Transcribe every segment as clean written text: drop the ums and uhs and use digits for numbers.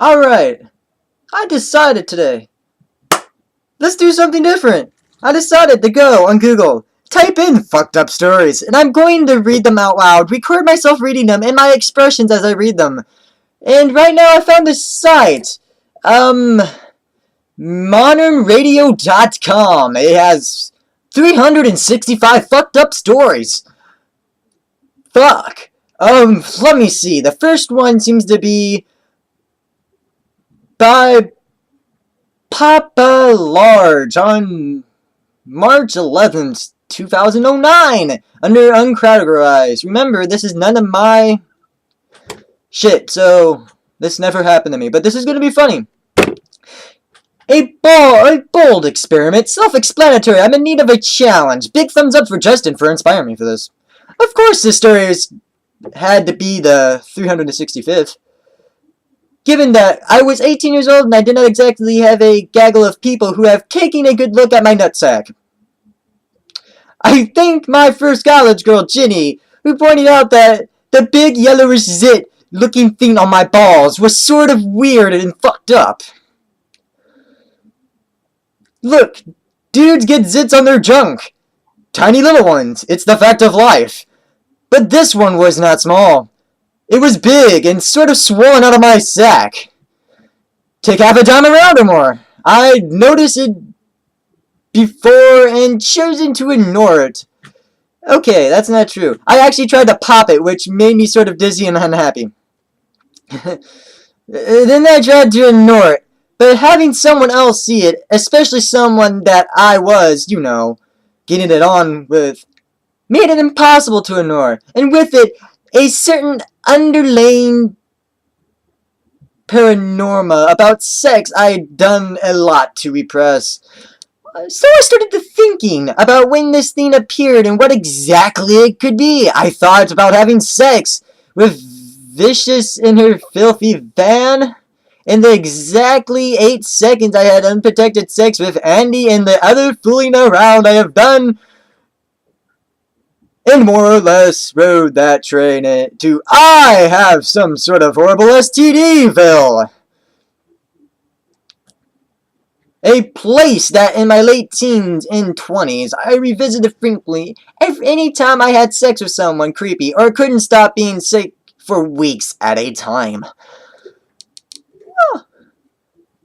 Alright, I decided today. Let's do something different. I decided to go on Google, type in fucked up stories, and I'm going to read them out loud, record myself reading them, and my expressions as I read them. And right now I found this site. Modernradio.com. It has 365 fucked up stories. Fuck. Let me see. The first one seems to be by poppalarge on March 11th, 2009, under uncategorized. Remember, this is none of my shit, so this never happened to me, but this is gonna be funny. A bold experiment, self-explanatory. I'm in need of a challenge. Big thumbs up for Justin for inspiring me for this. Of course, this story had to be the 365th. Given that I was 18 years old and I did not exactly have a gaggle of people who have taken a good look at my nutsack. I thanked my first college girl, Ginny, who pointed out that the big yellowish zit looking thing on my balls was sort of weird and fucked up. Look, dudes get zits on their junk. Tiny little ones. It's the fact of life. But this one was not small. It was big and sort of swollen out of my sack. Take half a dime around or more. I noticed it before and chosen to ignore it. Okay, that's not true. I actually tried to pop it, which made me sort of dizzy and unhappy. Then I tried to ignore it. But having someone else see it, especially someone that I was, getting it on with, made it impossible to ignore. And with it, a certain underlying paranorma about sex I had done a lot to repress. So I started to thinking about when this thing appeared and what exactly it could be. I thought about having sex with Vicious in her filthy van. In the exactly 8 seconds I had unprotected sex with Andy and the other fooling around I have done, and more or less rode that train to I have some sort of horrible STD, Phil. A place that in my late teens and 20s I revisited frequently any time I had sex with someone creepy or couldn't stop being sick for weeks at a time.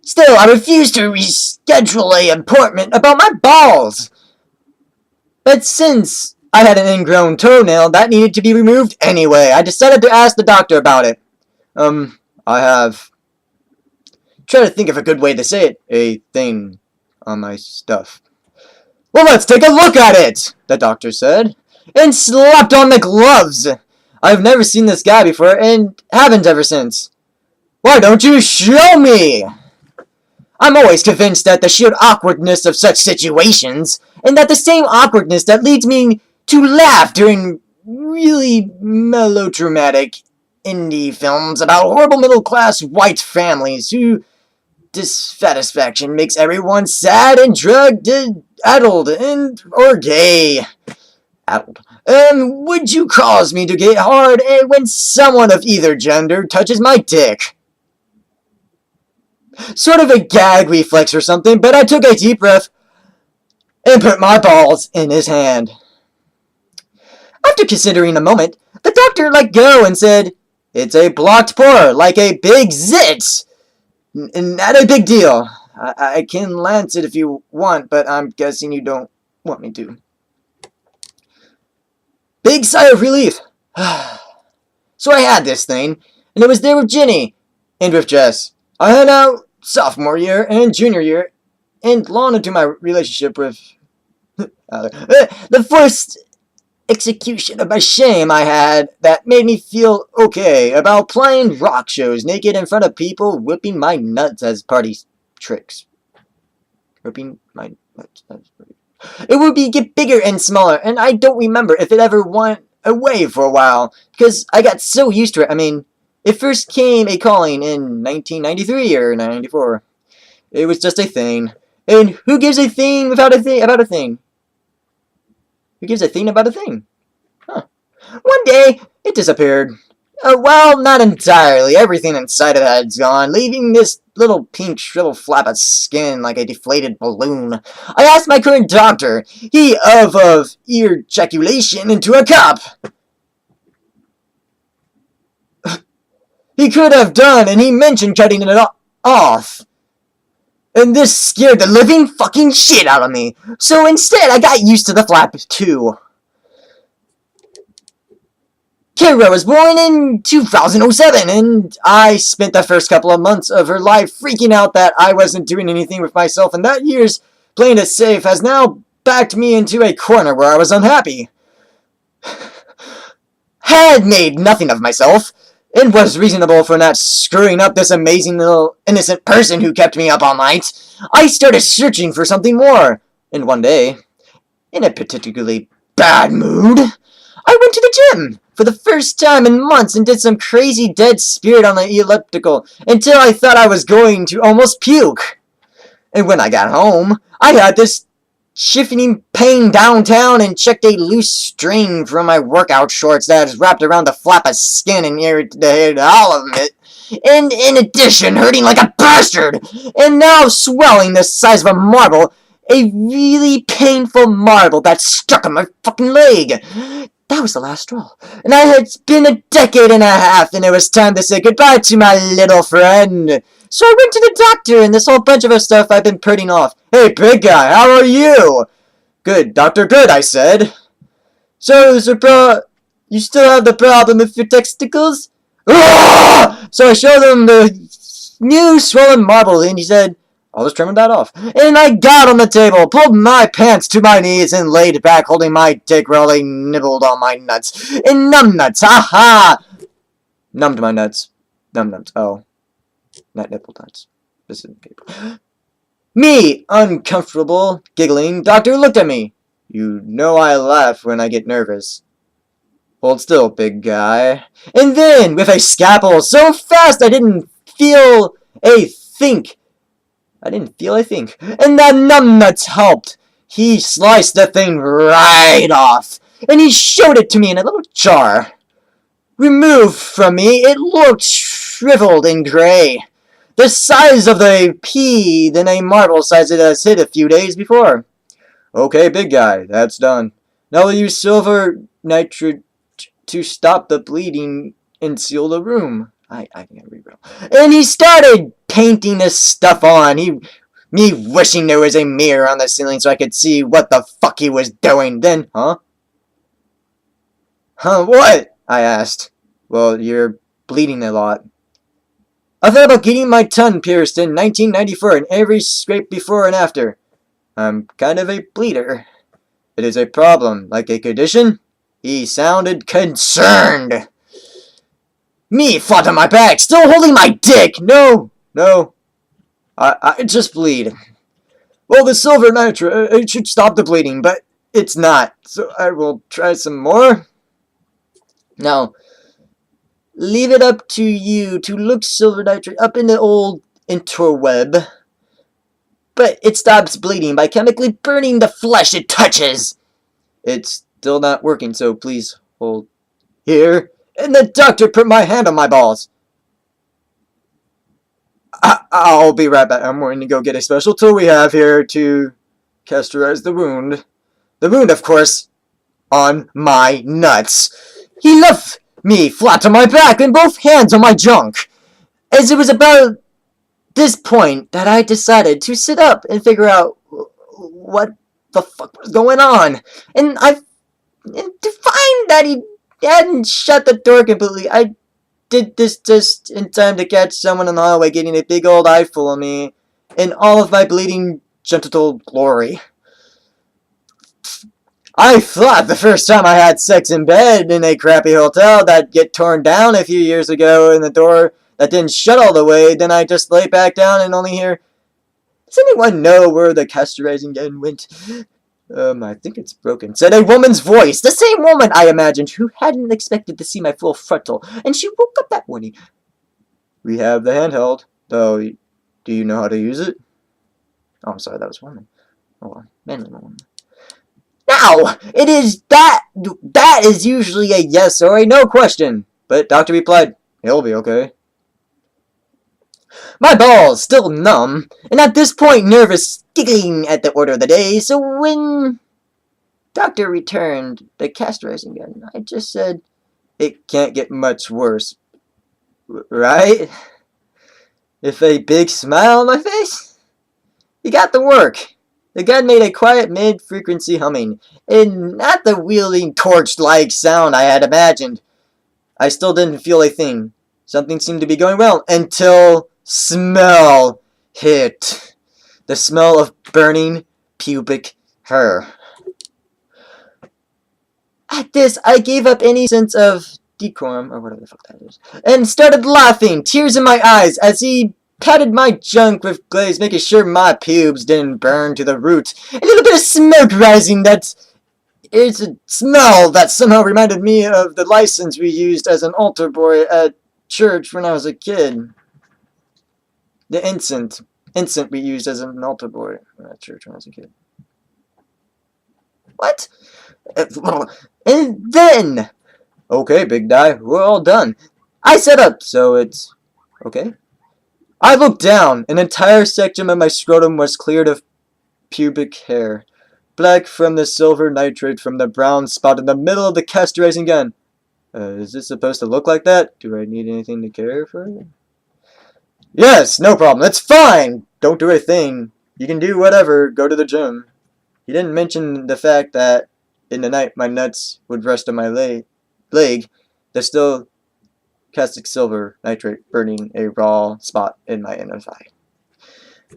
Still, I refused to reschedule an appointment about my balls. But since I had an ingrown toenail that needed to be removed anyway, I decided to ask the doctor about it. I have... Try to think of a good way to say it. A thing on my stuff. Well, let's take a look at it, the doctor said, and slapped on the gloves. I've never seen this guy before and haven't ever since. Why don't you show me? I'm always convinced that the sheer awkwardness of such situations, and that the same awkwardness that leads me to laugh during really melodramatic indie films about horrible middle-class white families whose dissatisfaction makes everyone sad and drug-addled or gay. Addled. Would you cause me to get hard when someone of either gender touches my dick? Sort of a gag reflex or something, but I took a deep breath and put my balls in his hand. After considering a moment, the doctor let go and said, "It's a blocked pore, like a big zit. Not a big deal. I can lance it if you want, but I'm guessing you don't want me to." Big sigh of relief. So I had this thing, and it was there with Ginny, and with Jess. I had out sophomore year and junior year, and long into my relationship with the first execution of my shame I had that made me feel okay about playing rock shows naked in front of people, whipping my nuts as party tricks. Whipping my nuts as party. It would get bigger and smaller, and I don't remember if it ever went away for a while, because I got so used to it. I mean, it first came a calling in 1993 or 94. It was just a thing. And who gives a thing without a thing about a thing? Who gives a thing about a thing? Huh. One day, it disappeared. Well, not entirely. Everything inside of that had gone, leaving this little pink shriveled flap of skin like a deflated balloon. I asked my current doctor. He of ejaculation into a cup. He could have done, and he mentioned cutting it off. And this scared the living fucking shit out of me. So instead, I got used to the flap too. Kira was born in 2007, and I spent the first couple of months of her life freaking out that I wasn't doing anything with myself, and that year's playing it safe has now backed me into a corner where I was unhappy. Had made nothing of myself, and was reasonable for not screwing up this amazing little innocent person who kept me up all night. I started searching for something more, and one day, in a particularly bad mood, I went to the gym for the first time in months and did some crazy dead spirit on the elliptical until I thought I was going to almost puke. And when I got home, I had this shifting pain downtown and checked a loose string from my workout shorts that was wrapped around the flap of skin and irritated all of it. And in addition, hurting like a bastard, and now swelling the size of a marble, a really painful marble that stuck on my fucking leg. That was the last straw. And I had been a decade and a half, and it was time to say goodbye to my little friend. So I went to the doctor, and this whole bunch of stuff I've been putting off. Hey, big guy, how are you? Good, doctor, good, I said. So, you still have the problem with your testicles? So I showed him the new swollen marble, and he said, I'll just trim that off. And I got on the table, pulled my pants to my knees, and laid back, holding my dick while he nibbled on my nuts. And numb nuts, ha! Numbed my nuts. Numb nuts, oh. Not nipple nuts. This isn't paper. Me, uncomfortable, giggling, doctor looked at me. You know I laugh when I get nervous. Hold still, big guy. And then, with a scalpel so fast I didn't feel a think. And the numbnuts helped. He sliced the thing right off, and he showed it to me in a little jar. Removed from me, it looked shriveled and gray. The size of the pea than a marble size it has hit a few days before. Okay, big guy, that's done. Now we'll use silver nitrate to stop the bleeding and seal the room. I can't read real. And he started painting this stuff on. Me wishing there was a mirror on the ceiling so I could see what the fuck he was doing. Then, huh? Huh, what? I asked. Well, you're bleeding a lot. I thought about getting my tongue pierced in 1994 and every scrape before and after. I'm kind of a bleeder. It is a problem, like a condition? He sounded concerned. Me, flat on my back, still holding my dick. No. I just bleed. Well, the silver nitrate, it should stop the bleeding, but it's not. So I will try some more. Now, leave it up to you to look silver nitrate up in the old interweb. But it stops bleeding by chemically burning the flesh it touches. It's still not working, so please hold here. And the doctor put my hand on my balls. I'll be right back. I'm going to go get a special tool we have here to causterize the wound. The wound, of course, on my nuts. He left me flat on my back and both hands on my junk. As it was about this point that I decided to sit up and figure out what the fuck was going on. And to find that he hadn't shut the door completely, I did this just in time to catch someone in the hallway getting a big old eyeful of me in all of my bleeding genital glory. I thought the first time I had sex in bed in a crappy hotel that'd get torn down a few years ago and the door that didn't shut all the way, then I just lay back down and only hear, does anyone know where the cauterizing gun went? I think it's broken, said a woman's voice. The same woman, I imagined, who hadn't expected to see my full frontal, and she woke up that morning. We have the handheld, though. Do you know how to use it? Oh, I'm sorry, that was woman. Oh, manly woman. Now, it is that is usually a yes or a no question. But doctor replied, he'll be okay. My balls still numb, and at this point nervous, giggling at the order of the day, so when doctor returned the castorizing gun, I just said, it can't get much worse, right? With a big smile on my face. He got to work. The gun made a quiet mid-frequency humming, and not the wheeling torch-like sound I had imagined. I still didn't feel a thing. Something seemed to be going well until smell hit. The smell of burning pubic hair. At this, I gave up any sense of decorum, or whatever the fuck that is, and started laughing, tears in my eyes, as he patted my junk with glaze, making sure my pubes didn't burn to the root. A little bit of smoke rising, it's a smell that somehow reminded me of the license we used as an altar boy at church when I was a kid. The incense we used as an altar boy at church when I was a kid. What? And then, okay, big guy, we're all done. I set up, so it's okay. I looked down. An entire section of my scrotum was cleared of pubic hair. Black from the silver nitrate from the brown spot in the middle of the castorizing gun. Is this supposed to look like that? Do I need anything to care for it? Yes, no problem. That's fine. Don't do a thing. You can do whatever. Go to the gym. He didn't mention the fact that in the night my nuts would rest on my leg. There's still caustic silver nitrate burning a raw spot in my inner thigh.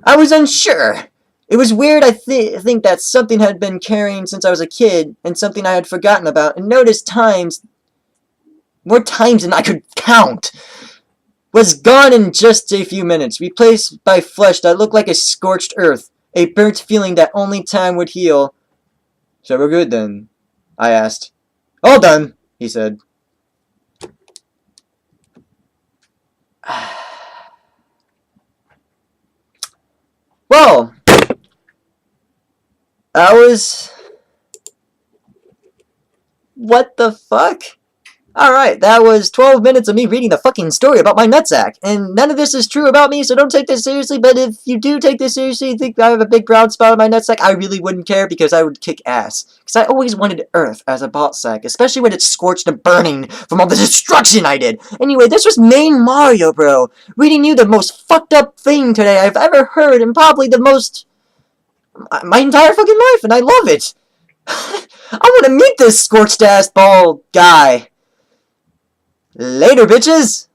I was unsure. It was weird. I think that something had been carrying since I was a kid, and something I had forgotten about, and noticed more times than I could count, was gone in just a few minutes, replaced by flesh that looked like a scorched earth, a burnt feeling that only time would heal. So we're good then? I asked. All done, he said. Well, that was... What the fuck? Alright, that was 12 minutes of me reading the fucking story about my nutsack. And none of this is true about me, so don't take this seriously. But if you do take this seriously, you think I have a big brown spot on my nutsack, I really wouldn't care because I would kick ass. Because I always wanted Earth as a ball sack, especially when it's scorched and burning from all the destruction I did. Anyway, this was main Mario, bro. Reading you the most fucked up thing today I've ever heard, and probably the most... my entire fucking life, and I love it. I want to meet this scorched ass bald guy. Later, bitches!